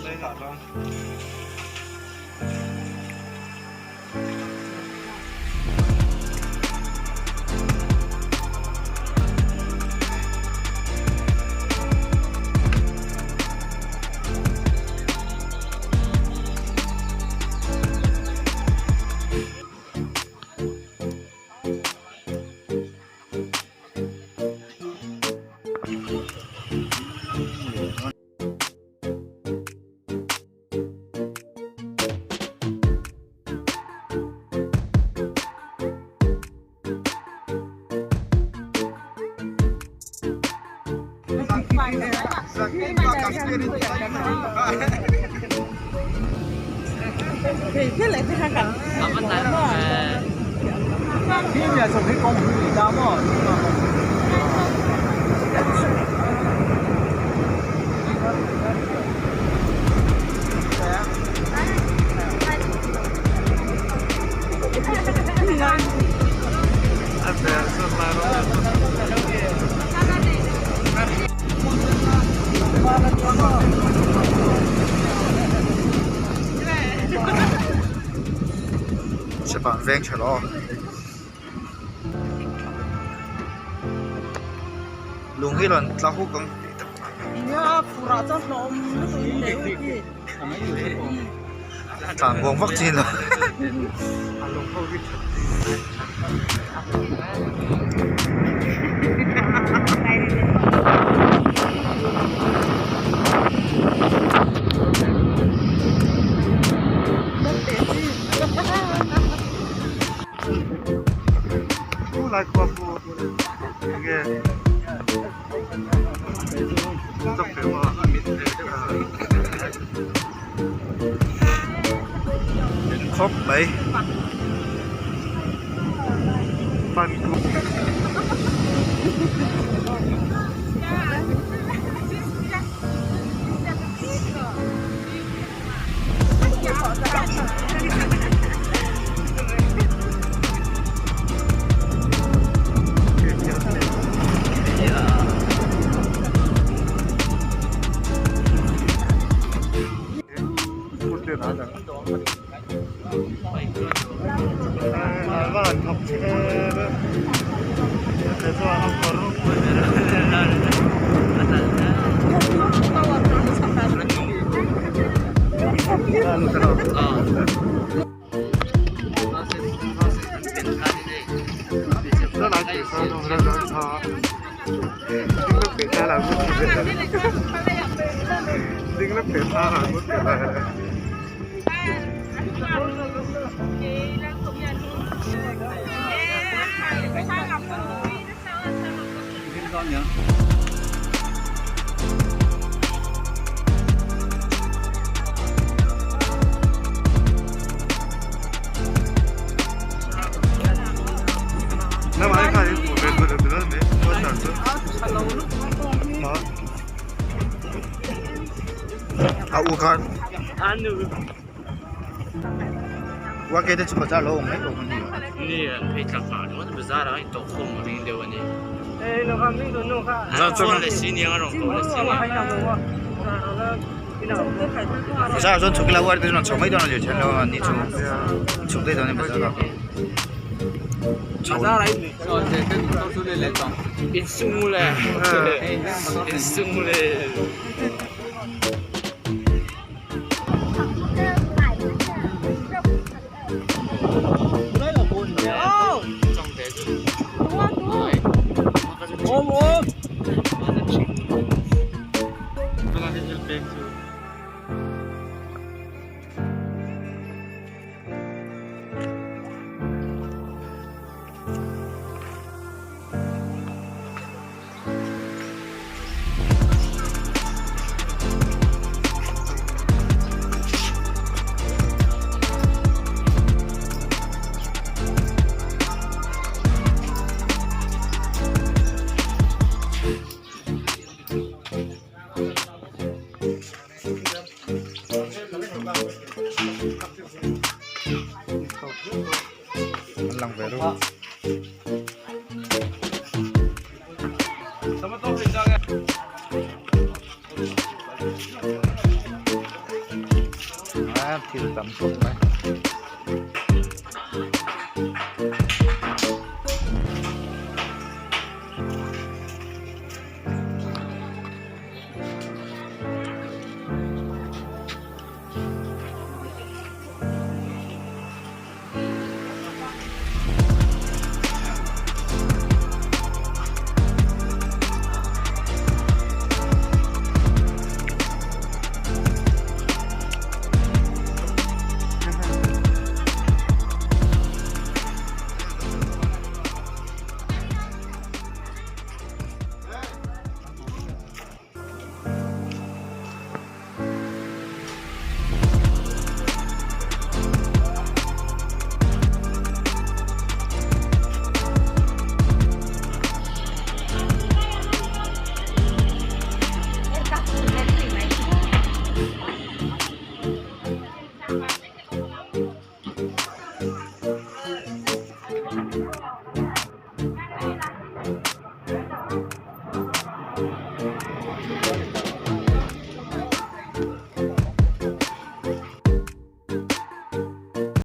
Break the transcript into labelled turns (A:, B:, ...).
A: เลยครับ
B: ขึ้นเลยที่ทางกัน
A: พี่เนี่ยส่งให้กองผู้หญิงดาวมั้ง是吧？Vem去了。ลุงที่หล่นเราคู่กัน
B: เนี่ยฟูราจะล้มตัวเล็กที่
A: ถามวงวัคซีนเหรอลงโควิดผู้ไล่ความผู้เงี้ยต้องเป็นว่าครบไหมปันกุว่าท็อปเชฟแต่ตัวเขาก็รู้แล้วหลังจากนั้นเราจะทำดิ้งเปลี่ยนท่าหลังมุดดิ้งเปลี่ยนท่าหลังมุดอะไร那玩意看你不没，我想吃。好。啊，我看。我给他吃不着了，我没弄你。
C: 你可以吃饭，我不咋了，你到后面领的问题。
D: 哎，那个没弄哈。
C: 咱做了新年那种搞的新年。
A: 不是说出去了，我这种臭没多少就钱了，你出这种你不知道。
D: 咋来？哦，这跟到处的来讲，
C: 一送嘞，一送嘞。
A: Lang pero.
D: Sama to, pindagan.
A: ที่ต่ำสุดไหม